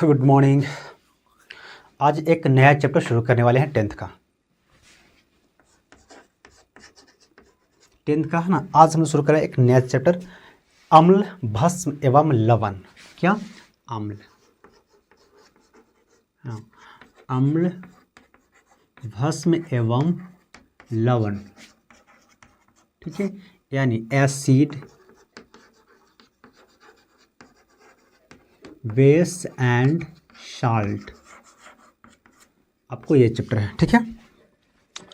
Good morning. आज एक नया चैप्टर शुरू करने वाले हैं 10th का है ना। आज हम शुरू करें एक नया चैप्टर, अम्ल भस्म एवं लवण। क्या? अम्ल, हाँ, अम्ल भस्म एवं लवण, ठीक है, यानी एसिड, बेस एंड साल्ट। आपको ये चैप्टर है, ठीक है।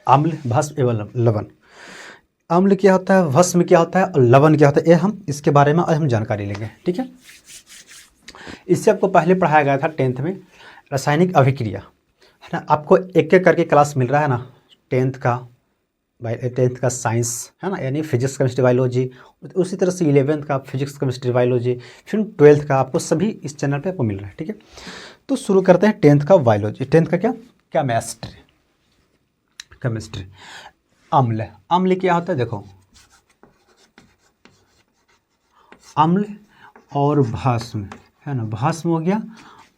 अम्ल भस्म एवं लवण। अम्ल क्या होता है, भस्म क्या होता है और लवण क्या होता है, ये हम इसके बारे में आज हम जानकारी लेंगे, ठीक है। इससे आपको पहले पढ़ाया गया था 10th में रासायनिक अभिक्रिया, है ना। आपको एक एक करके क्लास मिल रहा है ना, 10th का साइंस, है ना, यानी फिजिक्स केमिस्ट्री बायोलॉजी। उसी तरह से 11th का फिजिक्स केमिस्ट्री बायोलॉजी, फिर 12th का आपको सभी इस चैनल पे आपको मिल रहा है, ठीक है। तो शुरू करते हैं 10th का बायोलॉजी। 10th का क्या? केमिस्ट्री। अम्ल, अम्ल क्या होता है देखो, अम्ल और भस्म, है ना, भस्म हो गया,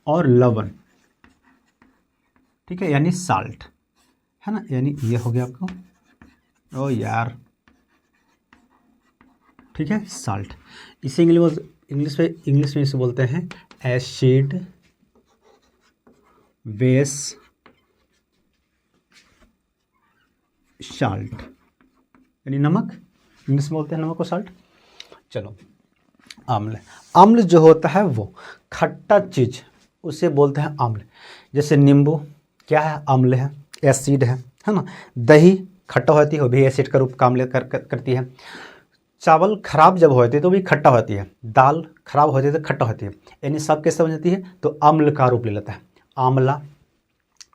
और लवण, ठीक है, यानी साल्ट, है ना, यानी ये हो गया आपको, ओ यार, ठीक है, साल्ट। इसे इंग्लिश में इसे बोलते हैं एसिड, बेस, साल्ट, यानी नमक। इंग्लिश में बोलते हैं नमक को साल्ट। चलो, अम्ल, अम्ल जो होता है वो खट्टा चीज, उसे बोलते हैं अम्ल। जैसे नींबू क्या है? अम्ल है, एसिड है ना। दही खट्टा होती है, वो भी एसिड का रूप काम करती है। चावल खराब जब होती है तो भी खट्टा होती है, दाल खराब होती है तो खट्टा होती है, यानी सब कैसे बन जाती है तो अम्ल का रूप ले लेता है। आंवला,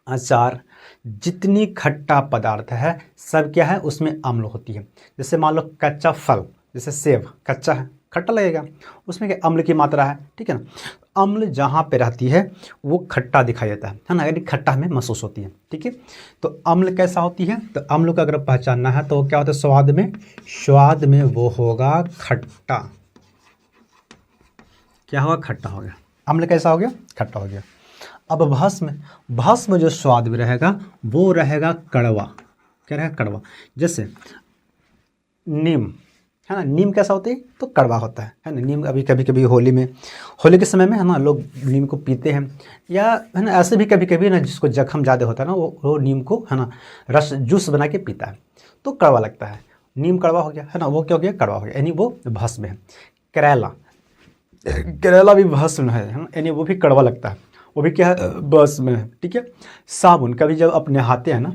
अचार, जितनी खट्टा पदार्थ है सब क्या है, उसमें अम्ल होती है। जैसे मान लो कच्चा फल, जैसे सेब कच्चा है, खट्टा लगेगा, उसमें क्या अम्ल की मात्रा है, ठीक है ना। अम्ल जहाँ पे रहती है वो खट्टा दिखाई देता है ना, यानी खट्टा हमें महसूस होती है, ठीक है। तो अम्ल कैसा होती है, तो अम्ल को अगर पहचानना है तो क्या होता है, स्वाद में वो होगा खट्टा। क्या होगा? खट्टा हो गया। अम्ल कैसा हो गया? खट्टा हो गया। अब भस्म जो स्वाद में रहेगा वो रहेगा कड़वा। क्या रहेगा? कड़वा। जैसे नीम, है ना, नीम कैसा होता है तो कड़वा होता है ना। नीम अभी कभी होली के समय में, है ना, लोग नीम को पीते हैं, या है ना ऐसे भी कभी ना जिसको जख्म ज़्यादा होता है ना, वो नीम को, है ना, रस जूस बना के पीता है, तो कड़वा लगता है। नीम कड़वा हो गया, है ना, वो क्या हो गया? कड़वा हो गया, यानी वो भस्म है। करेला भी भस्म है ना, यानी वो भी कड़वा लगता है, वो भी क्या है? भस्म है, ठीक है। साबुन, कभी जब आप नहाते हैं ना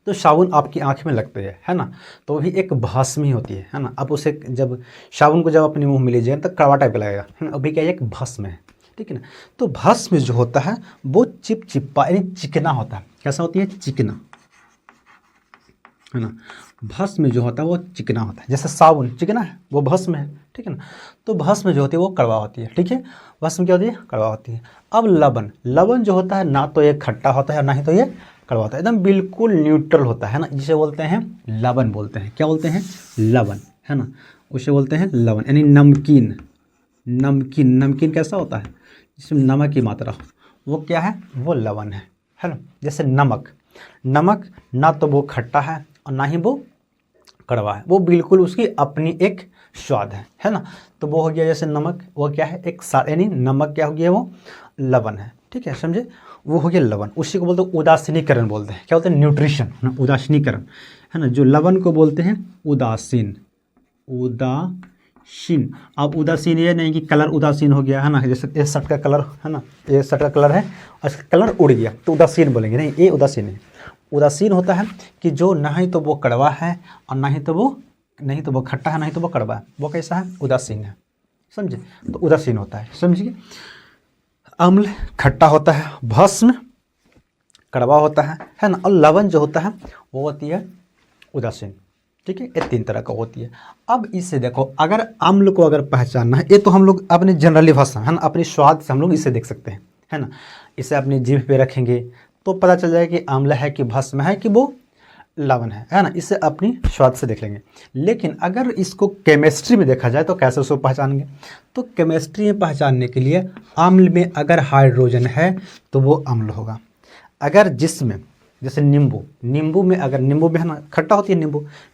तो साबुन आपकी आँख में लगते है ना, तो वो भी एक भस्म ही होती है ना। अब उसे जब साबुन को जब अपने मुंह में लीजिए तो कड़वा टाइप का लगेगा, है ना, अभी क्या है? एक भस्म है, ठीक है ना। तो भस्म जो होता है वो चिपचिपा यानी चिकना होता है। कैसा होती है? चिकना, है ना। भस्म जो होता है वो चिकना होता है। जैसे साबुन चिकना है, वो भस्म है, ठीक है ना। तो भस्म जो होती है वो कड़वा होती है, ठीक है। भस्म क्या होती है? कड़वा होती है। अब लवण जो होता है ना तो ये खट्टा होता है ना ही तो ये कड़वा होता है, एकदम बिल्कुल न्यूट्रल होता है ना, जिसे बोलते हैं लवण बोलते हैं। क्या बोलते हैं? लवण, है ना, उसे बोलते हैं लवण, यानी नमकीन। नमकीन कैसा होता है? जिसमें नमक की मात्रा हो, वो क्या है? वो लवण है ना। जैसे नमक ना तो वो खट्टा है और ना ही वो कड़वा है, वो बिल्कुल उसकी अपनी एक स्वाद है ना। तो वो हो गया जैसे नमक, वो क्या है? एक यानी नमक क्या हो गया? वो लवण है, ठीक है, समझे। वो हो गया लवण। उसी को बोलते हैं उदासीनीकरण बोलते हैं। क्या बोलते हैं? न्यूट्रिशन, ना, उदासीनीकरण, है ना। जो लवण को बोलते हैं उदासीन। अब उदासीन ये नहीं कि कलर उदासीन हो गया, है ना, जैसे ये शर्ट का कलर है ना, ये शर्ट का कलर है और इसका कलर उड़ गया तो उदासीन बोलेंगे, नहीं, ये उदासीन है। उदासीन होता है कि जो ना ही तो वो कड़वा है और ना ही तो वो खट्टा है, ना ही तो वो कड़वा है, वो कैसा है? उदासीन है, समझे। तो उदासीन होता है, समझिए। अम्ल खट्टा होता है, भस्म कड़वा होता है ना, और लवण जो होता है वो होती है उदासीन, ठीक है। ये 3 तरह का होती है। अब इससे देखो, अगर अम्ल को अगर पहचानना है, ये तो हम लोग अपने जनरली भाषा, है ना, अपनी स्वाद से हम लोग इसे देख सकते हैं, है ना। इसे अपनी जीभ पे रखेंगे तो पता चल जाएगा कि अम्ल है कि भस्म है कि वो लवण है ना, इसे अपनी स्वाद से देख लेंगे। लेकिन अगर इसको केमिस्ट्री में देखा जाए तो कैसे उसको पहचानेंगे? तो केमिस्ट्री में पहचानने के लिए अम्ल में अगर हाइड्रोजन है तो वो अम्ल होगा। अगर जिसमें जैसे नींबू में अगर नींबू में है ना खट्टा होती है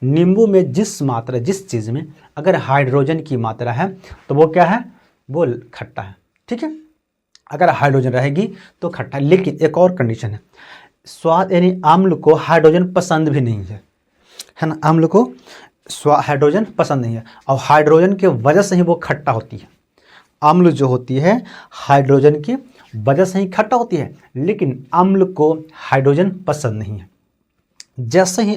नींबू में जिस चीज़ में अगर हाइड्रोजन की मात्रा है तो वो क्या है? वो खट्टा है। ठीक है, अगर हाइड्रोजन रहेगी तो खट्टा। लेकिन एक और कंडीशन है, स्वाद यानी अम्ल को हाइड्रोजन पसंद भी नहीं है ना, अम्ल को हाइड्रोजन पसंद नहीं है और हाइड्रोजन के वजह से ही वो खट्टा होती है। अम्ल जो होती है हाइड्रोजन की वजह से ही खट्टा होती है, लेकिन अम्ल को हाइड्रोजन पसंद नहीं है। जैसे ही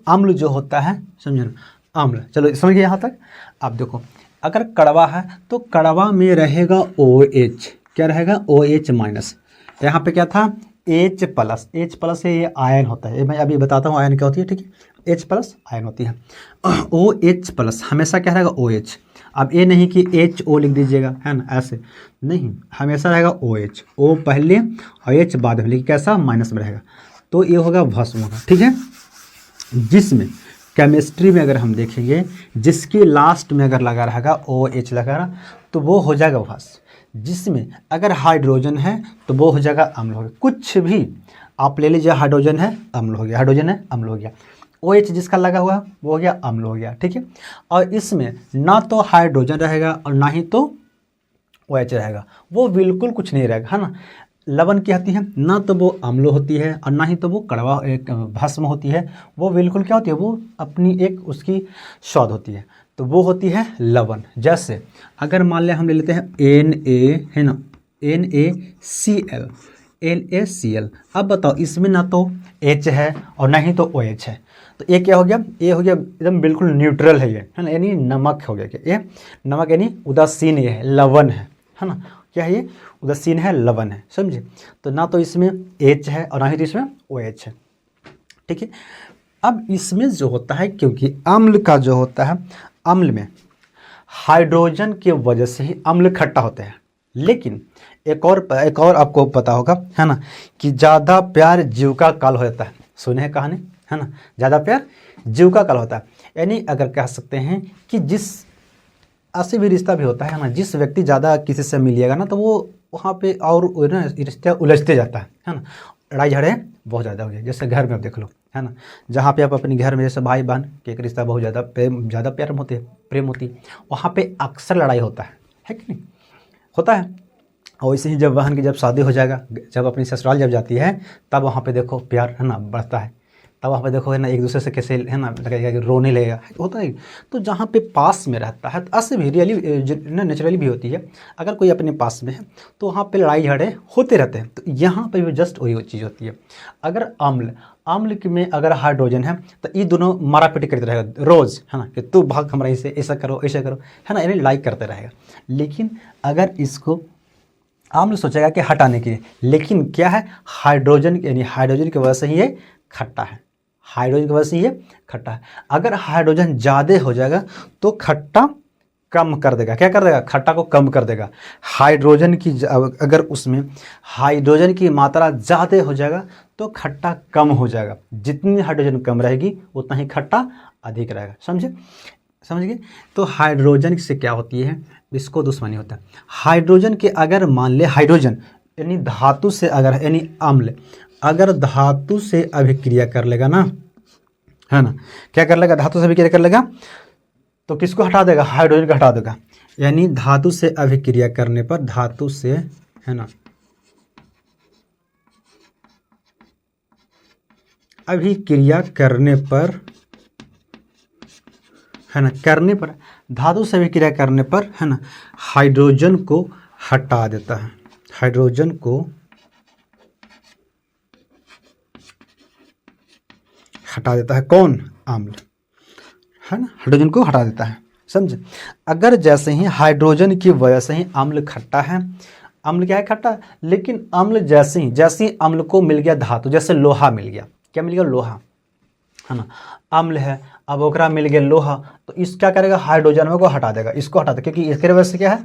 अम्ल जो होता है, समझे ना, अम्ल, चलो समझिए यहाँ तक। आप देखो अगर कड़वा है तो कड़वा में रहेगा OH, क्या रहेगा? OH minus. यहाँ पे क्या था? H प्लस है, ये आयन होता है। मैं अभी बताता हूँ आयन क्या होती है। ठीक है, H प्लस आयन होती है। OH प्लस हमेशा क्या रहेगा? OH। अब ये नहीं कि HO लिख दीजिएगा, है ना, ऐसे नहीं, हमेशा रहेगा OH, O पहले और H बाद में, लेकिन कैसा? माइनस में रहेगा। तो ये होगा भस्म होगा। ठीक है, जिसमें केमिस्ट्री में अगर हम देखेंगे जिसके लास्ट में अगर लगा रहेगा OH लगा रहा तो वो हो जाएगा भस्म। जिसमें अगर हाइड्रोजन है तो वो हो जाएगा अम्ल हो गया। कुछ भी आप ले लीजिए, हाइड्रोजन है अम्ल हो गया, हाइड्रोजन है अम्ल हो गया। OH जिसका लगा हुआ वो हो गया अम्ल हो गया। ठीक है, और इसमें ना तो हाइड्रोजन रहेगा और ना ही तो OH रहेगा, वो बिल्कुल कुछ नहीं रहेगा, है ना। लवण क्या होती है? ना तो वो अम्ल होती है और ना ही तो वो कड़वा एक भस्म होती है। वो बिल्कुल क्या होती है? वो अपनी एक उसकी स्वाद होती है, तो वो होती है लवण। जैसे अगर मान लिया हम ले लेते हैं Na, है ना, NaCl। अब बताओ इसमें ना तो H है और ना ही तो OH है, तो ये क्या हो गया? ये हो गया एकदम बिल्कुल न्यूट्रल है, ये है ना, यानी नमक हो गया। क्या ये? नमक यानी उदासीन, ये है लवण है ना। क्या है ये? उदासीन है, लवण है, समझे। तो ना तो इसमें H है और ना ही तो इसमें OH है। ठीक है, अब इसमें जो होता है, क्योंकि अम्ल का जो होता है, अम्ल में हाइड्रोजन की वजह से ही अम्ल खट्टा होते हैं। लेकिन एक और आपको पता होगा, है ना, कि ज़्यादा प्यार जीव का काल हो जाता है। सुने हैं कहानी, है ना, ज़्यादा प्यार जीव का काल होता है। यानी अगर कह सकते हैं कि जिस ऐसे भी रिश्ता भी होता है ना, जिस व्यक्ति ज़्यादा किसी से मिलिएगा ना तो वो वहाँ पे और ना रिश्ता उलझते जाता है ना। लड़ाई झगड़े बहुत ज़्यादा हो गए। जैसे घर में आप देख लो, है ना, जहाँ पे आप अपने घर में जैसे भाई बहन के एक रिश्ता बहुत ज़्यादा प्रेम होती, वहाँ पे अक्सर लड़ाई होता है कि नहीं? होता है। और वैसे ही जब बहन की जब शादी हो जाएगा, जब अपनी ससुराल जब जाती है, तब वहाँ पे देखो प्यार, है ना, बढ़ता है। तब वहाँ पे देखो, है ना, एक दूसरे से कैसे, है ना, लगेगा कि रोने लगेगा, होता है। तो जहाँ पे पास में रहता है, तो ऐसे भी रियली नेचुरली भी होती है। अगर कोई अपने पास में है तो वहाँ पे लड़ाई झगड़े होते रहते हैं। तो यहाँ पे भी जस्ट वही चीज़ होती है। अगर अम्ल में अगर हाइड्रोजन है तो ये दोनों मारापीटी करते रहेगा रोज़, है ना, कि तू भाग हमारा से, ऐसा करो, है ना, यानी लड़ाई करते रहेगा। लेकिन अगर इसको अम्ल सोचेगा कि हटाने के लिए, लेकिन क्या है? हाइड्रोजन, यानी हाइड्रोजन की वजह से ही ये खट्टा है। हाइड्रोजन की वजह से ये खट्टा है। अगर हाइड्रोजन ज़्यादा हो जाएगा तो खट्टा कम कर देगा। क्या कर देगा? खट्टा को कम कर देगा। हाइड्रोजन की अगर उसमें हाइड्रोजन की मात्रा ज़्यादा हो जाएगा तो खट्टा कम हो जाएगा। जितनी हाइड्रोजन कम रहेगी उतना ही खट्टा अधिक रहेगा। समझ गए? तो हाइड्रोजन से क्या होती है? इसको दुश्मनी होता है। हाइड्रोजन के अगर मान ले, हाइड्रोजन यानी धातु से अगर, यानी अम्ल अगर धातु से अभिक्रिया कर लेगा ना, है ना, क्या कर लेगा? धातु से अभिक्रिया कर लेगा तो किसको हटा देगा? हाइड्रोजन को हटा देगा। यानी धातु से अभिक्रिया करने पर, धातु से, है ना, अभिक्रिया करने पर, है ना, धातु से अभिक्रिया करने पर, है ना, हाइड्रोजन को हटा देता है। हाइड्रोजन को हटा देता है कौन? अम्ल, है ना, हाइड्रोजन को हटा देता है। समझे? अगर जैसे ही हाइड्रोजन की वजह से ही अम्ल खट्टा है, अम्ल क्या है? खट्टा। लेकिन अम्ल जैसे ही अम्ल को मिल गया धातु, जैसे लोहा मिल गया, क्या मिल गया? लोहा, है ना, अम्ल है, अब ओकरा मिल गया लोहा, तो इस क्या करेगा? हाइड्रोजन को हटा देगा, इसको हटा देगा, क्योंकि इसके वजह से क्या है?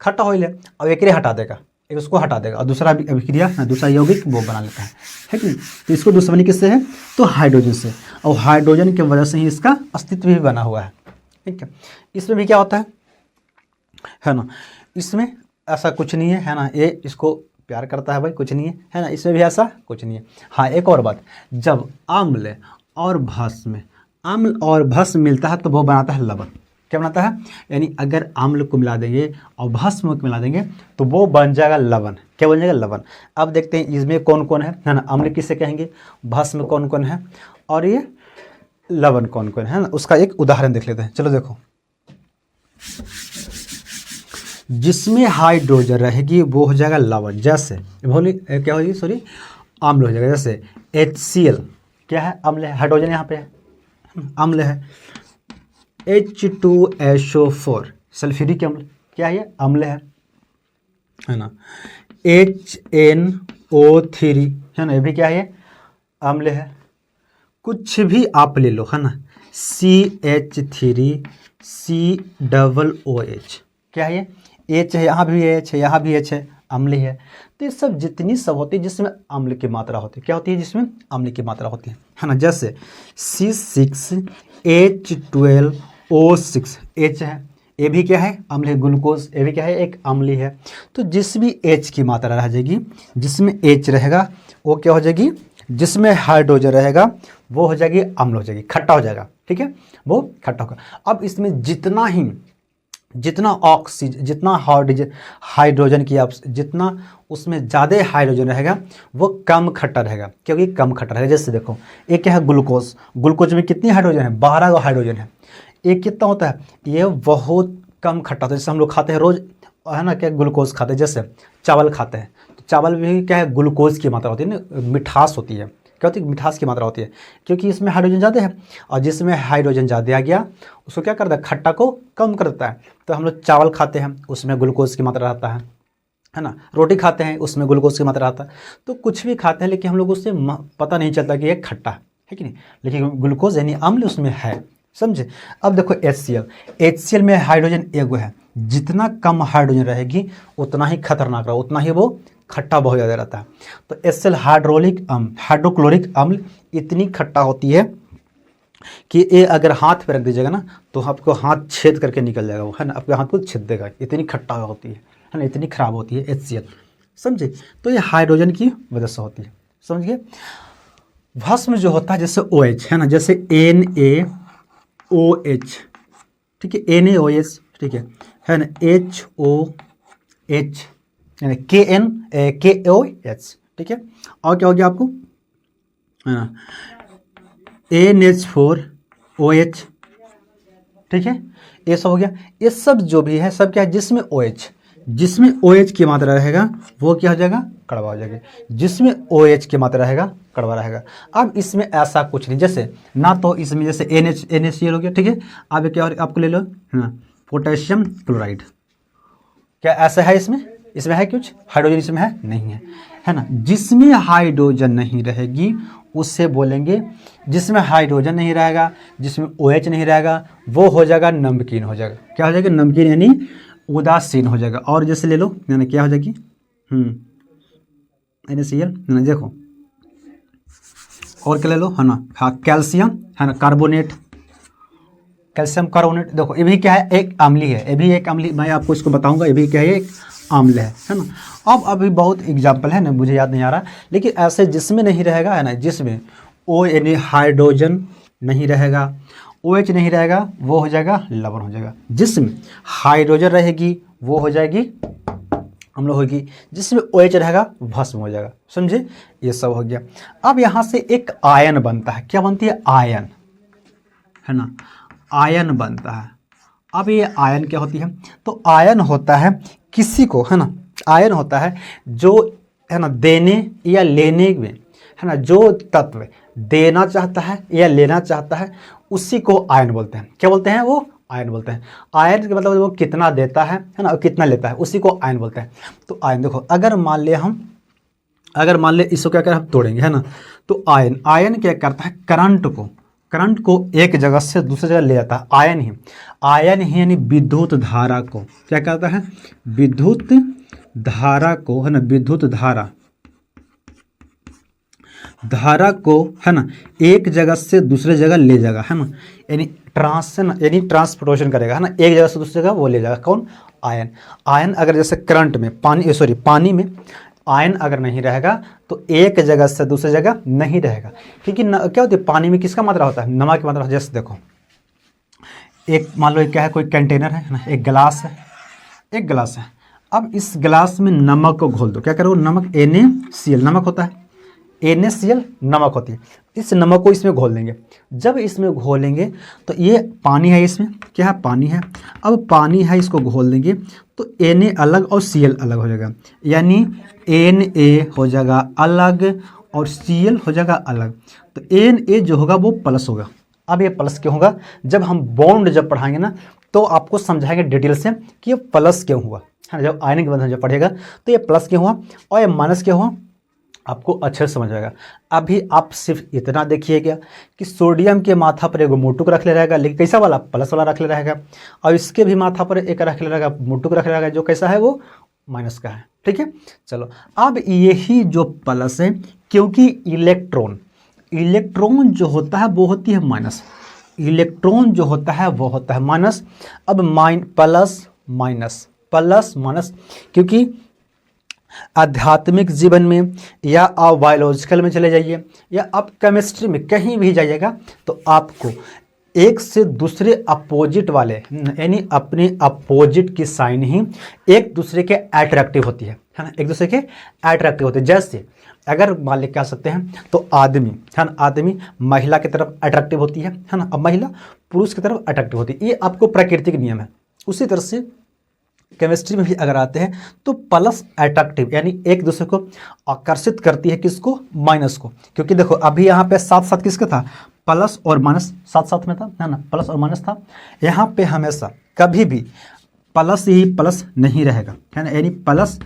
खट्टा हो ले, अब एकरे हटा देगा, एक उसको हटा देगा और दूसरा अभिक्रिया दूसरा यौगिक वो बना लेता है कि नहीं। तो इसको दुश्मनी किससे है, तो हाइड्रोजन से, और हाइड्रोजन की वजह से ही इसका अस्तित्व भी बना हुआ है। ठीक है, इसमें भी क्या होता है ना, इसमें ऐसा कुछ नहीं है ना, ये इसको प्यार करता है भाई, कुछ नहीं है ना, इसमें भी ऐसा कुछ नहीं है। हाँ, एक और बात, जब अम्ल और भस्म मिलता है तो वो बनाता है लवण। क्या बनाता है, यानी अगर अम्ल को मिला देंगे और भस्म को मिला देंगे तो वो बन जाएगा लवण। क्या बन जाएगा, लवण। अब देखते हैं इसमें कौन कौन है ना, अम्ल किसे कहेंगे, भस्म कौन कौन है और ये लवण कौन कौन है ना, उसका एक उदाहरण देख लेते हैं। चलो देखो, जिसमें हाइड्रोजन रहेगी वो हो जाएगा लवण, जैसे बोली क्या होगी, सॉरी अम्ल हो जाएगा। जैसे HCl क्या है, अम्ल है, हाइड्रोजन यहाँ पे है, अम्ल है। H2SO4 सल्फ्यूरिक अम्ल, क्या है, अम्ल है ना। HNO3 है ना, ये भी क्या है, अम्ल है। कुछ भी आप ले लो है ना, CH3COOH क्या है, H है, यहाँ भी H है, यहाँ भी H है, अम्ल है। तो ये सब जितनी सब होती है जिसमें अम्ल की मात्रा होती है, क्या होती है, जिसमें अम्ल की मात्रा होती है ना। जैसे C6H12O6 H है, ये भी क्या है, अम्ल है। ग्लूकोज ये भी क्या है, एक अम्ल है। तो जिस भी H की मात्रा रह जाएगी, जिसमें H रहेगा वो क्या हो जाएगी, जिसमें हाइड्रोजन रहेगा वो हो जाएगी अम्ल हो जाएगी, खट्टा हो जाएगा। ठीक है, वो खट्टा होगा। अब इसमें जितना ऑक्सीजन, जितना हाइड्रोजन की आप जितना उसमें ज़्यादा हाइड्रोजन रहेगा वो कम खट्टा रहेगा, क्योंकि कम खट्टा रहेगा। जैसे देखो, एक क्या है, ग्लूकोज में कितनी हाइड्रोजन है, 12 हाइड्रोजन है। एक कितना होता है, ये बहुत कम खट्टा होता है। जैसे हम लोग खाते हैं रोज़ है ना, क्या ग्लूकोज खाते हैं, जैसे चावल खाते हैं तो चावल में भी क्या है, ग्लूकोज की मात्रा होती है ना, मिठास होती है। क्या होती है, मिठास की मात्रा होती है, क्योंकि इसमें हाइड्रोजन ज़्यादा है, और जिसमें हाइड्रोजन ज़्यादा आ गया उसको क्या करता है, खट्टा को कम कर देता है। तो हम लोग चावल खाते हैं उसमें ग्लूकोज की मात्रा रहता है ना, रोटी खाते हैं उसमें ग्लूकोज की मात्रा रहता है। तो कुछ भी खाते हैं लेकिन हम लोग उससे पता नहीं चलता कि ये खट्टा है कि नहीं, लेकिन ग्लूकोज यानी अम्ल उसमें है, समझे। अब देखो HCl में हाइड्रोजन एगो है, जितना कम हाइड्रोजन रहेगी उतना ही खतरनाक रहा, उतना ही वो खट्टा बहुत ज़्यादा रहता है। तो HCl हाइड्रोक्लोरिक अम्ल इतनी खट्टा होती है कि ये अगर हाथ पे रख दीजिएगा ना तो आपको हाथ छेद करके निकल जाएगा वो, है ना, आपके हाथ को छेद देगा, इतनी खट्टा होती है ना, इतनी खराब होती है HCl, समझे। तो ये हाइड्रोजन की वजह से होती है, समझिए। भस्म जो होता है जैसे OH है ना, जैसे NaOH, ठीक है, NaOH, ठीक है ना, HOH यानी KOH, ठीक है। और क्या हो गया आपको, NH4OH, ठीक है, ये सब हो गया। ये सब जो भी है सब क्या है, जिसमें OH की मात्रा रहेगा वो क्या हो जाएगा, कड़वा हो जाएगा। जिसमें OH की मात्रा रहेगा कड़वा रहेगा। अब इसमें ऐसा कुछ नहीं, जैसे ना तो इसमें जैसे NaCl हो गया, ठीक है। अब क्या आपको ले लो, पोटेशियम क्लोराइड, क्या ऐसा है, इसमें है कुछ हाइड्रोजन, इसमें है नहीं है ना। जिसमें हाइड्रोजन नहीं रहेगी उससे बोलेंगे, जिसमें हाइड्रोजन नहीं रहेगा, जिसमें OH नहीं रहेगा वो हो जाएगा नमकीन हो जाएगा। क्या हो जाएगा, नमकीन यानी उदासीन हो जाएगा। और जैसे ले लो यानी क्या हो जाएगी, NaCl देखो, और क्या ले लो है ना, हाँ कैल्शियम है ना, कार्बोनेट, कैल्शियम कार्बोनेट। देखो ये भी क्या है, एक अम्ली है, ये भी एक अम्ली, मैं आपको इसको बताऊंगा, ये भी क्या है, एक अम्ल है ना। अब अभी बहुत एग्जाम्पल है ना, मुझे याद नहीं आ रहा, लेकिन ऐसे जिसमें नहीं रहेगा है ना, जिसमें O यानी हाइड्रोजन नहीं रहेगा, OH नहीं रहेगा वो हो जाएगा लवण हो जाएगा। जिसमें हाइड्रोजन रहेगी वो हो जाएगी अम्ल होगी, जिसमें OH रहेगा भस्म हो जाएगा, समझे। ये सब हो गया। अब यहाँ से एक आयन बनता है, क्या बनती है, आयन, है ना, आयन बनता है। अब ये आयन क्या होती है, तो आयन होता है किसी को, है ना, आयन होता है जो है ना देने या लेने में, है ना, जो तत्व देना चाहता है या लेना चाहता है उसी को आयन बोलते हैं। क्या बोलते हैं, वो आयन बोलते हैं। आयन का मतलब वो कितना देता है ना, और कितना लेता है, उसी को आयन बोलते हैं। तो आयन देखो, अगर मान ले इसको क्या कर हम तोड़ेंगे, है ना, तो आयन क्या करता है, करंट को एक जगह से दूसरी जगह ले जाता है। आयन ही यानी विद्युत धारा को क्या करता है, विद्युत धारा को, है ना, विद्युत धारा को, है ना, एक जगह से दूसरे जगह ले जाएगा, है ना, यानी ट्रांसपोर्टेशन करेगा, है ना, एक जगह से दूसरी जगह वो ले जाएगा। कौन? आयन। आयन अगर जैसे करंट में पानी में आयन अगर नहीं रहेगा तो एक जगह से दूसरी जगह नहीं रहेगा, क्योंकि क्या होती है, पानी में किसका मात्रा होता है? नमक की मात्रा। जैसे देखो, एक मान लो क्या है, कोई कंटेनर है ना, एक गिलास है, अब इस गिलास में नमक को घोल दो। क्या करो? नमक, NaCl नमक होता है, NaCl नमक होती है। इस नमक को इसमें घोल देंगे। जब इसमें घोलेंगे तो ये पानी है, इसमें क्या है? पानी है। अब पानी है, इसको घोल देंगे तो Na अलग और Cl अलग हो जाएगा, यानी Na हो जाएगा अलग और Cl हो जाएगा अलग। तो Na जो होगा वो प्लस होगा। अब ये प्लस क्यों होगा? जब हम बॉन्ड जब पढ़ाएंगे ना तो आपको समझाएंगे डिटेल से कि ये प्लस क्यों हुआ, है ना। जब आयनिक बंधन जब पढ़ेगा तो ये प्लस क्यों हुआ और ये माइनस क्यों हुआ, आपको अच्छे से समझ आएगा। अभी आप सिर्फ इतना देखिएगा कि सोडियम के माथा पर एगो मुटुक रख ले रहेगा, लेकिन कैसा वाला? प्लस वाला रख ले रहेगा, और इसके भी माथा पर एक रख ले रहेगा, मुटुक रख ले रहेगा, जो कैसा है? वो माइनस का है। ठीक है, चलो अब यही जो प्लस है, क्योंकि इलेक्ट्रॉन जो होता है वो होती है माइनस, इलेक्ट्रॉन जो होता है वो होता है माइनस। अब प्लस माइनस, क्योंकि आध्यात्मिक जीवन में या आप बायोलॉजिकल में चले जाइए या आप केमिस्ट्री में कहीं भी जाइएगा तो आपको एक से दूसरे अपोजिट वाले, यानी अपने अपोजिट की साइन ही एक दूसरे के अट्रैक्टिव होती है ना, एक दूसरे के अट्रैक्टिव होते हैं। जैसे अगर मान लिख कह सकते हैं तो आदमी, है ना, आदमी महिला की तरफ अट्रैक्टिव होती है ना, अब महिला पुरुष की तरफ अट्रैक्टिव होती है। ये आपको प्राकृतिक नियम है। उसी तरह से केमिस्ट्री में भी अगर आते हैं तो प्लस अट्रैक्टिव, यानी एक दूसरे को आकर्षित करती है, किसको? माइनस को। क्योंकि देखो अभी यहाँ पे साथ साथ किसका था? प्लस और माइनस साथ साथ में था, है ना, प्लस और माइनस था। यहाँ पे हमेशा कभी भी प्लस ही प्लस नहीं रहेगा, है ना, यानी प्लस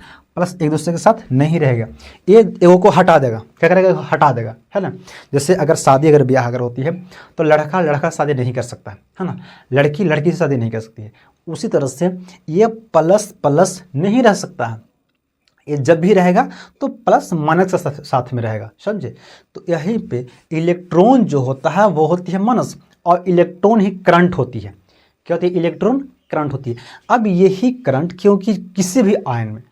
एक दूसरे के साथ नहीं रहेगा। ये एगो को हटा देगा। क्या करेगा? हटा देगा, है ना। जैसे अगर शादी अगर ब्याह अगर होती है तो लड़का शादी नहीं कर सकता है ना, लड़की से शादी नहीं कर सकती है। उसी तरह से ये प्लस नहीं रह सकता है। ये जब भी रहेगा तो प्लस माइनस के साथ में रहेगा, समझे। तो यहीं पे इलेक्ट्रॉन जो होता है वो होती है माइनस, और इलेक्ट्रॉन ही करंट होती है। क्या होती है? इलेक्ट्रॉन करंट होती है। अब यही करंट, क्योंकि किसी भी आयन में,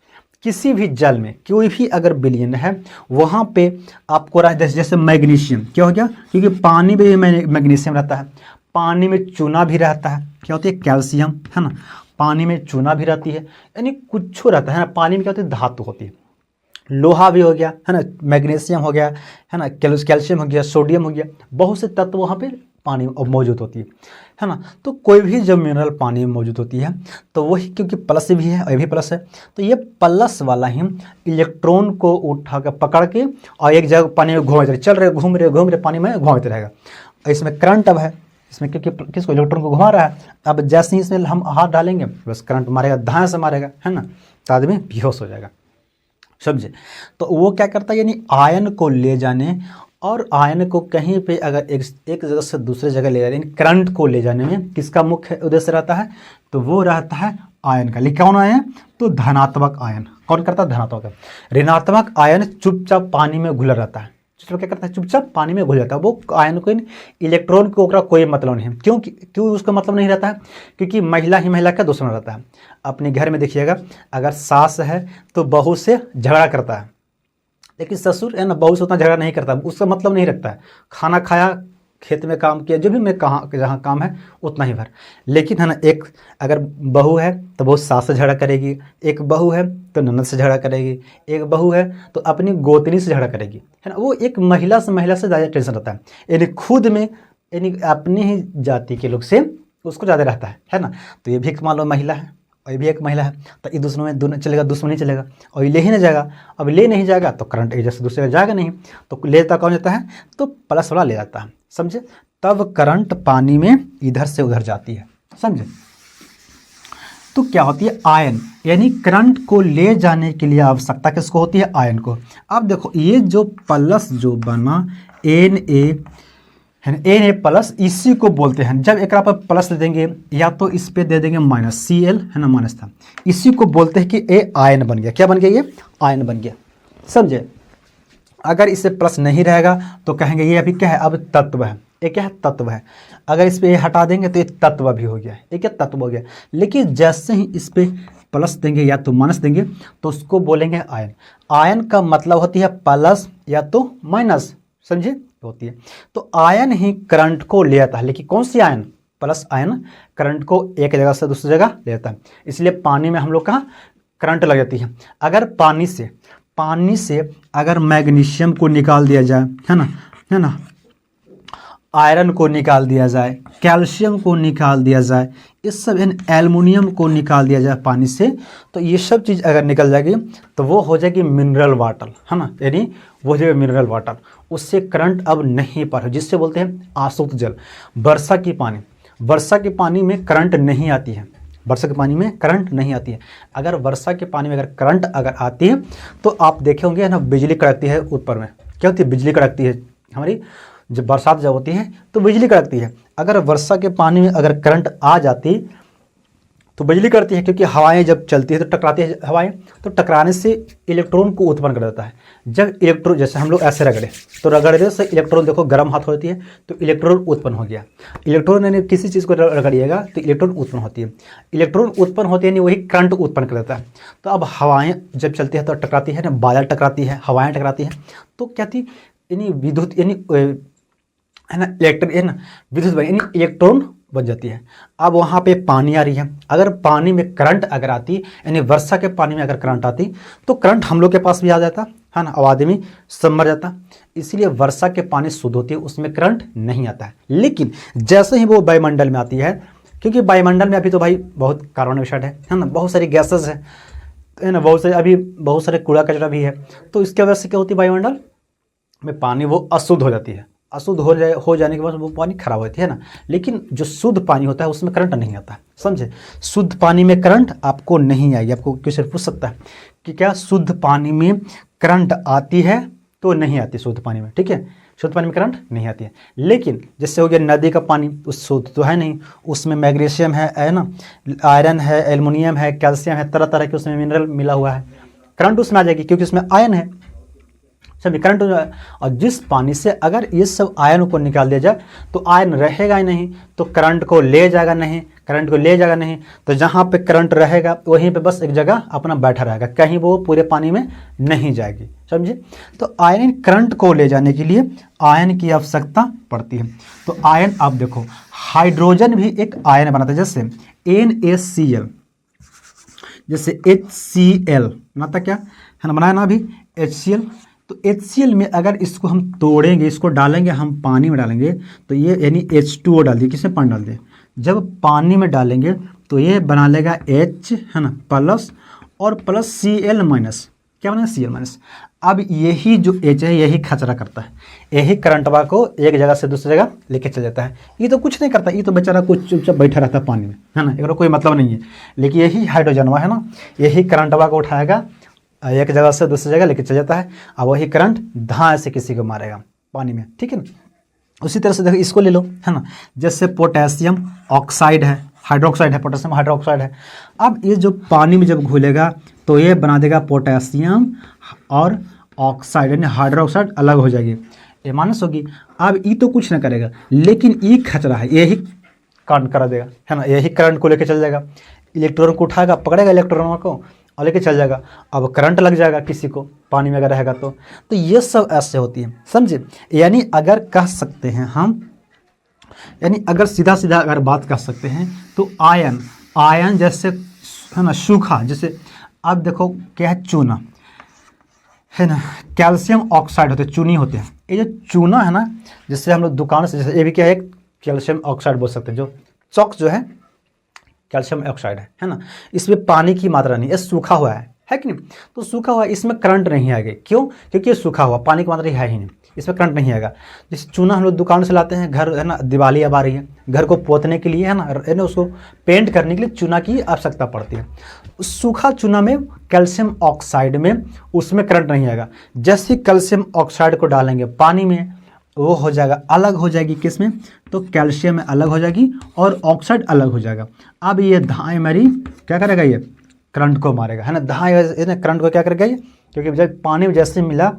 किसी भी जल में कोई भी अगर विलयन है वहाँ पे आपको जैसे मैग्नीशियम, क्या हो गया? क्योंकि पानी में भी मैग्नीशियम रहता है, पानी में चूना भी रहता है, क्या होती है? कैल्शियम, है ना, पानी में चूना भी रहती है, यानी कुछ रहता है ना। पानी में क्या होती है? धातु होती है। लोहा भी हो गया, है ना, मैग्नीशियम हो गया, है ना, कैल्शियम हो गया, सोडियम हो गया, बहुत से तत्व वहाँ पे पानी में मौजूद होती है ना। तो कोई भी जब मिनरल पानी में मौजूद होती है तो वही, क्योंकि प्लस भी है और ये भी प्लस है, तो ये प्लस वाला ही इलेक्ट्रॉन को उठा कर पकड़ के और एक जगह पानी में घूम रहे घूम रहे पानी में घूमते रहेगा। इसमें करंट अब है इसमें, क्योंकि किसको? इलेक्ट्रॉन को घुमा रहा है। अब जैसे ही इसमें हम हाथ डालेंगे बस करंट मारेगा, धाए से मारेगा, है ना, तो आदमी बेहोश हो जाएगा, समझे। तो वो क्या करता है? यानी आयन को ले जाने और आयन को कहीं पे अगर एक जगह से दूसरे जगह ले जाने, करंट को ले जाने में किसका मुख्य उद्देश्य रहता है? तो वो रहता है आयन का। लेकिन कौन आयन? तो धनात्मक आयन। कौन करता है? धनात्मक। ऋणात्मक आयन चुपचाप पानी में घुला रहता है। चुपचाप क्या करता है? चुपचाप पानी में घुल जाता है। वो आयन को, इलेक्ट्रॉन को ओकरा कोई मतलब नहीं है। क्यों उसका मतलब नहीं रहता है? क्योंकि महिला ही महिला का दुश्मन रहता है। अपने घर में देखिएगा, अगर सास है तो बहू से झगड़ा करता है, लेकिन ससुर है ना, बहू से उतना झगड़ा नहीं करता, उसका मतलब नहीं रखता है। खाना खाया, खेत में काम किया, जो भी मैं जहाँ काम है उतना ही भर। लेकिन है ना, एक अगर बहू है तो वो सास से झगड़ा करेगी, एक बहू है तो ननद से झगड़ा करेगी, एक बहू है तो अपनी गोतनी से झगड़ा करेगी, है ना। वो एक महिला से ज़्यादा टेंशन रहता है, यानी खुद में, यानी अपनी ही जाति के लोग से उसको ज़्यादा रहता है ना। तो ये भी मान लो महिला है और ये भी एक महिला है, तो ये दोनों में दोनों चलेगा, दुश्मनी चलेगा, और ये ले ही नहीं जाएगा। अब ले नहीं जाएगा तो करंट एक जैसे दूसरे का जाएगा नहीं, तो लेता कौन जाता है? तो प्लस वाला ले जाता है, समझे। तब करंट पानी में इधर से उधर जाती है, समझे। तो क्या होती है? आयन, यानी करंट को ले जाने के लिए आवश्यकता किसको होती है? आयन को। अब देखो ये जो प्लस जो बना Na, है ना, ए प्लस, इसी को बोलते हैं, जब एक पर प्लस दे देंगे या तो इस पे दे देंगे माइनस, Cl है ना, माइनस था, इसी को बोलते हैं कि ए आयन बन गया। क्या बन गया? ये आयन बन गया, समझे। अगर इसे प्लस नहीं रहेगा तो कहेंगे ये अभी क्या है, अब तत्व है, ये क्या है, तत्व है। अगर इस पे ये हटा देंगे तो ये तत्व भी हो गया, ये क्या, तत्व हो गया। लेकिन जैसे ही इस पे प्लस देंगे या तो माइनस देंगे तो उसको बोलेंगे आयन। आयन का मतलब होती है प्लस या तो माइनस, समझे, होती है। तो आयन ही करंट को ले आता है, लेकिन कौन सी आयन? प्लस आयन करंट को एक जगह से दूसरी जगह ले जाता है। इसलिए पानी में हम लोग का करंट लग जाती है। अगर पानी से अगर मैग्नीशियम को निकाल दिया जाए, है ना, आयरन को निकाल दिया जाए, कैल्शियम को निकाल दिया जाए, इस सब एल्युमिनियम को निकाल दिया जाए पानी से, तो ये सब चीज़ अगर निकल जाएगी तो वो हो जाएगी मिनरल वाटर, है ना, यानी वो हो जाएगी मिनरल वाटर। उससे करंट अब नहीं पार हो, जिससे बोलते हैं आसुत जल। वर्षा के पानी में करंट नहीं आती है, वर्षा के पानी में करंट नहीं आती है। अगर वर्षा के पानी में अगर करंट अगर आती है तो आप देखे होंगे ना, बिजली कड़कती है ऊपर में, क्या होती है, बिजली कड़कती है हमारी, जब बरसात जब होती है तो बिजली कड़कती है। अगर वर्षा के पानी में अगर करंट आ जाती तो बिजली करती है, क्योंकि हवाएं जब चलती है तो टकराती है हवाएं, तो टकराने से इलेक्ट्रॉन को उत्पन्न कर देता है। जब इलेक्ट्रॉन, जैसे हम लोग ऐसे रगड़े तो रगड़ने से इलेक्ट्रॉन, देखो गर्म हाथ होती है तो इलेक्ट्रॉन उत्पन्न हो गया। इलेक्ट्रॉन यानी किसी चीज़ को रगड़िएगा तो इलेक्ट्रॉन उत्पन्न होती है, इलेक्ट्रॉन उत्पन्न होती है यानी वही करंट उत्पन्न कर देता है। तो अब हवाएं जब चलती है तो टकराती है ना, बादल टकराती है, हवाएं टकराती है, तो क्या थी, यानी विद्युत, यानी है ना, इलेक्ट्रॉन, है ना, विद्युत यानी इलेक्ट्रॉन बन जाती है। अब वहाँ पे पानी आ रही है, अगर पानी में करंट अगर आती, यानी वर्षा के पानी में अगर करंट आती तो करंट हम लोग के पास भी आ जाता, है ना, अब आदमी सब मर जाता। इसीलिए वर्षा के पानी शुद्ध होती है, उसमें करंट नहीं आता है। लेकिन जैसे ही वो वायुमंडल में आती है, क्योंकि वायुमंडल में अभी तो भाई बहुत कार्बन डाइऑक्साइड है ना, बहुत सारी गैसेज है ना, बहुत सारे कूड़ा कचरा भी है, तो इसकी वजह से क्या होती है, वायुमंडल में पानी वो अशुद्ध हो जाती है। अशुद्ध हो जाने के बाद वो पानी खराब होती है ना। लेकिन जो शुद्ध पानी होता है उसमें करंट नहीं आता, समझे। शुद्ध पानी में करंट आपको नहीं आएगी। आपको क्वेश्चन पूछ सकता है कि क्या शुद्ध पानी में करंट आती है, तो नहीं आती शुद्ध पानी में, ठीक है, शुद्ध पानी में करंट नहीं आती है। लेकिन जैसे हो गया नदी का पानी, उस शुद्ध तो है नहीं, उसमें मैग्नीशियम है ना, आयरन है, एल्युमिनियम है, कैल्शियम है, तरह तरह के उसमें मिनरल मिला हुआ है, करंट उसमें आ जाएगी क्योंकि उसमें आयन है, सभी करंट हो जाए। और जिस पानी से अगर ये सब आयन को निकाल दिया जाए तो आयन रहेगा ही नहीं, तो करंट को ले जाएगा नहीं, तो जहाँ पे करंट रहेगा वहीं पे बस एक जगह अपना बैठा रहेगा, कहीं वो पूरे पानी में नहीं जाएगी, समझे। तो आयन करंट को ले जाने के लिए आयन की आवश्यकता पड़ती है। तो आयन आप देखो, हाइड्रोजन भी एक आयन बनाता है, जैसे NaCl, जैसे HCl बनाता, क्या है ना, बनाया ना अभी HCl। तो HCl में अगर इसको हम तोड़ेंगे, इसको डालेंगे हम पानी में डालेंगे, तो ये यानी H2O डाल दिए, किसमें पानी डाल दिए, जब पानी में डालेंगे तो ये बना लेगा H, है ना, प्लस और प्लस Cl माइनस, क्या बनेगा, Cl माइनस। अब यही जो H है यही खचरा करता है, यही करंटवा को एक जगह से दूसरी जगह लेके चल जाता है। ये तो कुछ नहीं करता, ये तो बेचारा कुछ चुपचाप बैठा रहता है पानी में, है ना, इसका कोई मतलब नहीं है। लेकिन यही हाइड्रोजनवा है ना, यही करंटवा को उठाएगा, एक जगह से दूसरी जगह लेके चल जाता है, अब वही करंट धाए से किसी को मारेगा पानी में, ठीक है ना। उसी तरह से देखो, इसको ले लो, है ना, जैसे पोटेशियम ऑक्साइड है, हाइड्रोक्साइड है, पोटेशियम हाइड्रोक्साइड है। अब ये जो पानी में जब घुलेगा तो ये बना देगा पोटेशियम और ऑक्साइड, यानी हाइड्रोक्साइड अलग हो जाएगी, ये माइनस होगी। अब ये तो कुछ ना करेगा, लेकिन ये खतरा है, यही करंट करा देगा, है ना, यही करंट को लेके चल जाएगा, इलेक्ट्रॉन को उठाएगा, पकड़ेगा इलेक्ट्रॉन को और लेके चल जाएगा। अब करंट लग जाएगा किसी को पानी में अगर रहेगा तो ये सब ऐसे होती है, समझे। यानी अगर कह सकते हैं हम, यानी अगर सीधा सीधा अगर बात कर सकते हैं तो आयन जैसे, है ना, सूखा, जैसे अब देखो क्या है, चूना है ना, कैल्शियम ऑक्साइड होते हैं, चूनी होते हैं। ये जो चूना है ना, जिससे हम लोग दुकान से, जैसे ये भी क्या है, कैल्शियम ऑक्साइड बोल सकते हैं। जो चौक जो है कैल्शियम ऑक्साइड है ना, इसमें पानी की मात्रा नहीं, ये सूखा हुआ है कि नहीं। तो सूखा हुआ, इसमें करंट नहीं आएगा, क्यों, क्योंकि ये सूखा हुआ, पानी की मात्रा है ही नहीं, इसमें करंट नहीं आएगा। जैसे चूना हम लोग दुकान से लाते हैं घर, है ना, दिवाली अब आ रही है, घर को पोतने के लिए, है ना, उसको पेंट करने के लिए चूना की आवश्यकता पड़ती है। उस सूखा चूना में कैल्शियम ऑक्साइड में उसमें करंट नहीं आएगा। जैसे कैल्शियम ऑक्साइड को डालेंगे पानी में वो हो जाएगा, अलग हो जाएगी किसमें, तो कैल्शियम में अलग हो जाएगी और ऑक्साइड अलग हो जाएगा। अब ये धाए मरी क्या करेगा, ये करंट को मारेगा, है ना। धाए करंट को क्या करेगा ये, क्योंकि जब पानी में जैसे मिला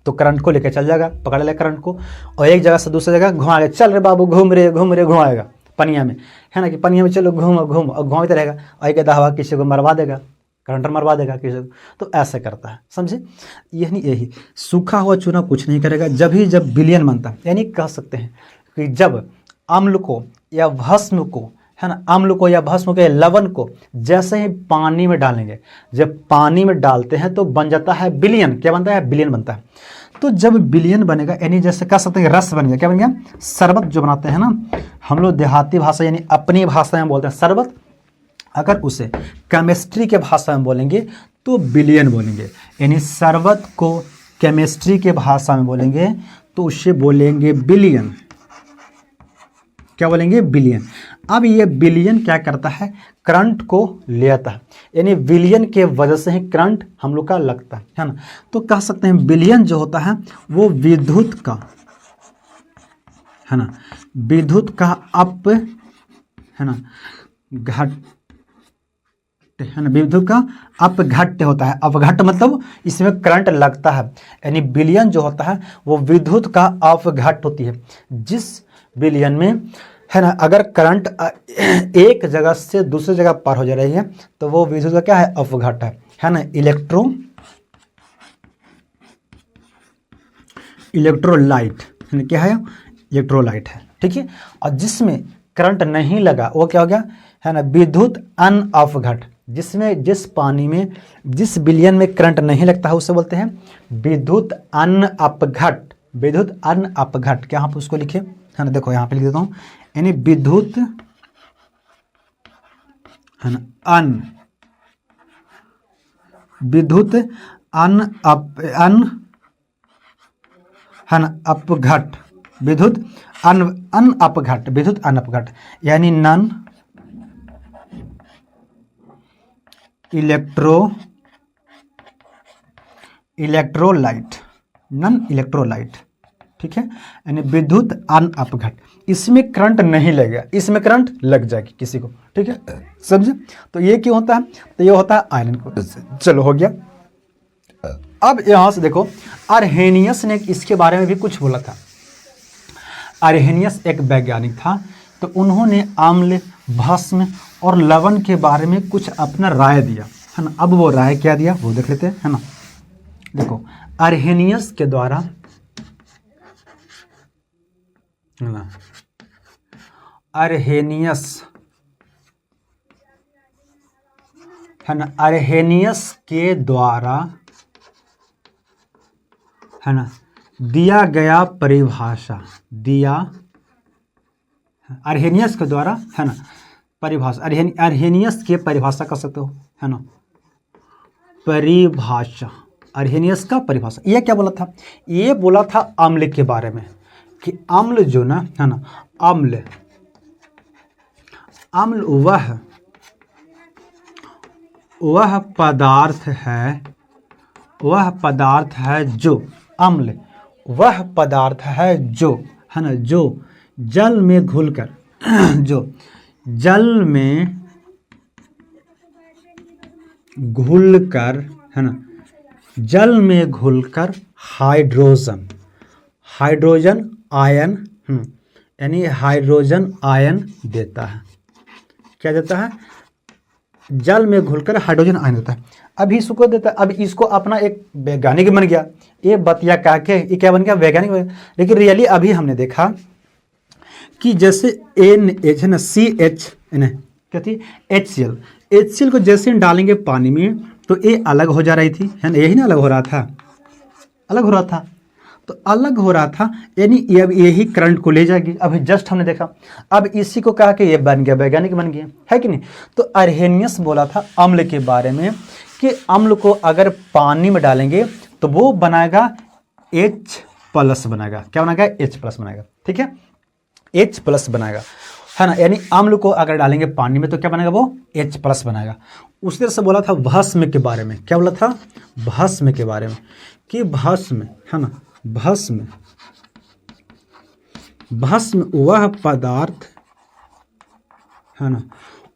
तो करंट को लेकर चल जाएगा, पकड़ लेगा करंट को और एक जगह से दूसरी जगह घुमाएगा। चल रे बाबू, घूम रहे घुमाएगा पनिया में, है ना, कि पनिया में चलो घूम और घुमाते रहेगा और एक हवा किसी को मरवा देगा, करंट मरवा देगा किसी को। तो ऐसे करता है, समझे। यही सूखा हुआ चूना कुछ नहीं करेगा। जब विलयन बनता है, यानी कह सकते हैं कि जब अम्ल को या भस्म को, है ना, अम्ल को या भस्म के लवण को जैसे ही पानी में डालेंगे, जब पानी में डालते हैं तो बन जाता है विलयन। क्या बनता है, विलयन बनता है। तो जब विलयन बनेगा, यानी जैसे कह सकते हैं रस बन गया, क्या बन गया, शरबत जो बनाते हैं ना हम लोग देहाती भाषा यानी अपनी भाषा में बोलते हैं शरबत। अगर उसे केमिस्ट्री के भाषा में बोलेंगे तो विलयन बोलेंगे। यानी शरबत को केमिस्ट्री के भाषा में बोलेंगे तो उसे बोलेंगे विलयन। क्या बोलेंगे, विलयन। अब ये विलयन क्या करता है, करंट को ले आता है, यानी विलयन के वजह से ही करंट हम लोग का लगता है ना। तो कह सकते हैं विलयन जो होता है वो विद्युत का, है ना, विद्युत का अप, है ना, घट, है ना, विद्युत का अपघट्ट होता है। अपघट्ट मतलब इसमें करंट लगता है, यानी विलयन जो होता है वो विद्युत का अपघट्ट होती है। जिस विलयन में, है ना, अगर करंट एक जगह से दूसरी जगह पार हो जा रही है तो वो विद्युत का क्या है, अपघट्ट है ना। इलेक्ट्रोलाइट क्या है, इलेक्ट्रोलाइट है, ठीक है। और जिसमें करंट नहीं लगा वो क्या हो गया, है ना, विद्युत अनअपघट्ट। जिसमें जिस पानी में जिस विलयन में करंट नहीं लगता है उसे बोलते हैं विद्युत अनअपघट्ट। विद्युत अनअपघट्ट, क्या आप उसको लिखे, है ना, देखो यहाँ पे लिख देता हूँ, यानी विद्युत, है ना, विद्युत अपघट्ट, विद्युत अनअपघट्ट, विद्युत अनअपघट्ट, यानी नन इलेक्ट्रोलाइट, नन इलेक्ट्रोलाइट, ठीक है, यानी विद्युत अनअपघट्ट। इसमें करंट नहीं लगेगा, इसमें करंट लग जाएगी किसी को, ठीक है, समझे। तो ये क्यों होता है, तो ये होता है आयरन को। चलो हो गया। अब यहां से देखो, अर्हेनियस ने इसके बारे में भी कुछ बोला था। अर्हेनियस एक वैज्ञानिक था, तो उन्होंने अम्ल, भस्म और लवण के बारे में कुछ अपना राय दिया, है ना। अब वो राय क्या दिया वो देख लेते हैं, है ना। देखो, अर्हेनियस के द्वारा, है ना, अर्हेनियस, है ना, अर्हेनियस के द्वारा, है ना, दिया गया परिभाषा, दिया अर्हेनियस के द्वारा, है ना, परिभाषा, अर्हेनियस के परिभाषा कर सकते हो, है ना, परिभाषा, अर्हेनियस का परिभाषा। ये क्या बोला था, ये बोला था अम्ल के बारे में कि अम्ल जो ना, है ना, अम्ल वह पदार्थ है, वह पदार्थ है जो, अम्ल वह पदार्थ है जो, है ना, जो जल में घुलकर जो जल में घुलकर, है ना, जल में घुलकर हाइड्रोजन आयन, यानी हाइड्रोजन आयन देता है। क्या देता है, जल में घुलकर हाइड्रोजन आयन देता है। अब इसको देता है, अब इसको अपना एक वैज्ञानिक बन गया, ये बतिया कह के ये क्या बन गया, वैज्ञानिक बन गया। लेकिन रियली अभी हमने देखा कि जैसे NH है ना, CH क्या थी, HCl को जैसे हम डालेंगे पानी में तो ये अलग हो जा रही थी, है ना, यही ना अलग हो रहा था, अलग हो रहा था, तो अलग हो रहा था, यानी अब यही करंट को ले जाएगी। अभी जस्ट हमने देखा, अब इसी को कहा कि ये बन गया, वैज्ञानिक बन गया, है कि नहीं। तो अर्हेनियस बोला था अम्ल के बारे में कि अम्ल को अगर पानी में डालेंगे तो वो बनाएगा H+ बनाएगा। क्या बनाएगा, H+ बनाएगा, ठीक है, H+ बनाएगा, है ना। यानी अम्ल को अगर डालेंगे पानी में तो क्या बनेगा, वो H+ बनाएगा। उस तरह से बोला था भस्म के बारे में, क्या बोला था, भस्म के बारे में कि भस्म, है ना, भस्म भस्म वह पदार्थ है ना,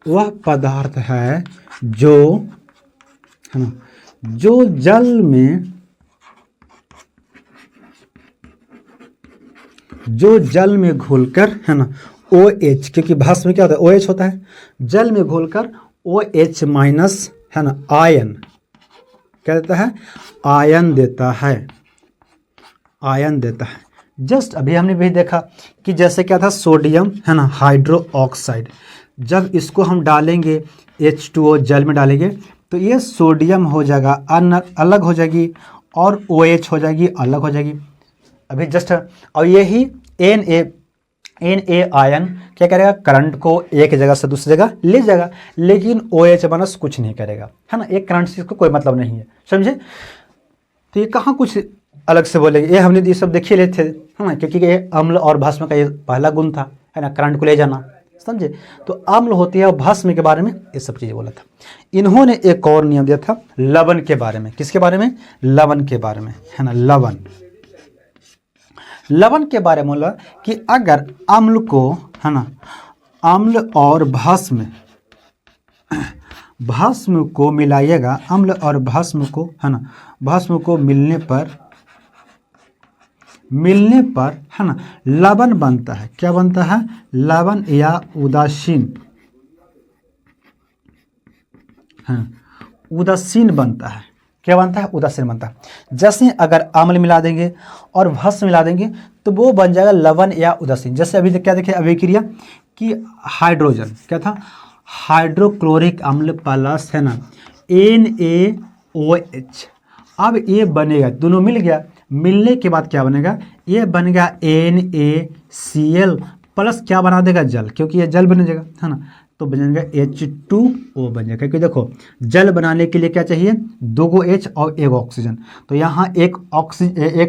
वह पदार्थ है जो है ना, जो जल में घुलकर है ना OH, क्योंकि भस्म में क्या होता है OH होता है, जल में घुलकर OH माइनस है ना आयन क्या देता है, आयन देता है, आयन देता है। जस्ट अभी हमने भी देखा कि जैसे क्या था सोडियम है ना हाइड्रो ऑक्साइड, जब इसको हम डालेंगे H2O जल में डालेंगे तो ये सोडियम हो जाएगा अलग हो जाएगी और OH हो जाएगी अलग हो जाएगी। अभी जस्ट और यही Na आयन क्या करेगा, करंट को एक जगह से दूसरी जगह ले जाएगा, लेकिन OH माइनस कुछ नहीं करेगा, है ना, एक करंट से इसको कोई मतलब नहीं है, समझे। तो ये कहाँ कुछ अलग से बोलेंगे, ये हमने ये सब देख ही लेते थे, है ना, क्योंकि ये अम्ल और भस्म का ये पहला गुण था, है ना, करंट को ले जाना, समझे। तो अम्ल होती है और भस्म के बारे में ये सब चीज़ें बोला था। इन्होंने एक और नियम दिया था लवण के बारे में, किसके बारे में, लवण के बारे में, है ना, लवण के बारे में बोला कि अगर अम्ल को है ना, अम्ल और भस्म को मिलाइएगा, अम्ल और भस्म को है ना, भस्म को मिलने पर है ना लवण बनता है, क्या बनता है, लवण या उदासीन, है उदासीन बनता है, क्या बनता है, उदासीन बनता है। जैसे अगर अम्ल मिला देंगे और भस्म मिला देंगे तो वो बन जाएगा लवण या उदासीन। जैसे अभी क्या देखिए अभिक्रिया कि हाइड्रोजन क्या था, हाइड्रोक्लोरिक अम्ल प्लस है ना NaOH, अब ये बनेगा, दोनों मिल गया, मिलने के बाद क्या बनेगा, ये बनेगा NaCl प्लस क्या बना देगा, जल, क्योंकि ये जल बन जाएगा, है ना, तो बन जाएगा H2O बन जाएगा। क्योंकि देखो जल बनाने के लिए क्या चाहिए, 2 H और 1 ऑक्सीजन, तो यहाँ एक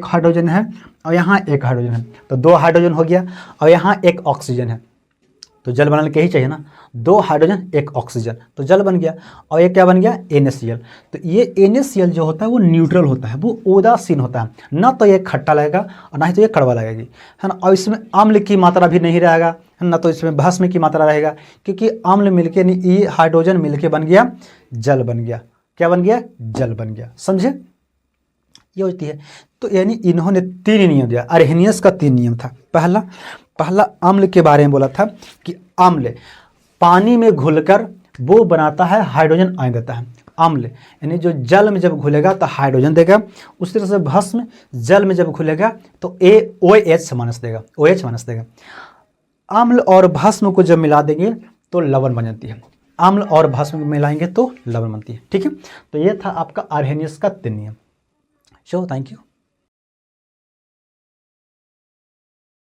हाइड्रोजन है और यहाँ एक हाइड्रोजन है, तो 2 हाइड्रोजन हो गया और यहाँ 1 ऑक्सीजन है, तो जल बनाने के ही चाहिए ना, 2 हाइड्रोजन 1 ऑक्सीजन, तो जल बन गया। और ये क्या बन गया, NaCl। तो ये NaCl जो होता है वो न्यूट्रल होता है, वो उदासीन होता है, ना तो ये खट्टा लगेगा और ना ही तो ये कड़वा लगेगी, है ना। और इसमें अम्ल की मात्रा भी नहीं रहेगा, है ना, तो इसमें भस्म की मात्रा रहेगा, क्योंकि अम्ल मिलके ये हाइड्रोजन मिलके बन गया जल बन गया, क्या बन गया, जल बन गया, समझे, ये होती है। तो यानी इन्होंने 3 नियम दिया, अर्हेनियस का 3 नियम था। पहला अम्ल के बारे में बोला था कि अम्ल पानी में घुलकर वो बनाता है हाइड्रोजन आयन देता है, अम्ल यानी जो जल में जब घुलेगा तो हाइड्रोजन देगा, उसी तरह से भस्म जल में जब घुलेगा तो OH माइनस देगा। अम्ल और भस्म को जब मिला देंगे तो लवण बन जाती है, अम्ल और भस्म मिलाएंगे तो लवण बनती है, ठीक है। तो ये था आपका अर्हेनियस का 3 नियम। So thank you.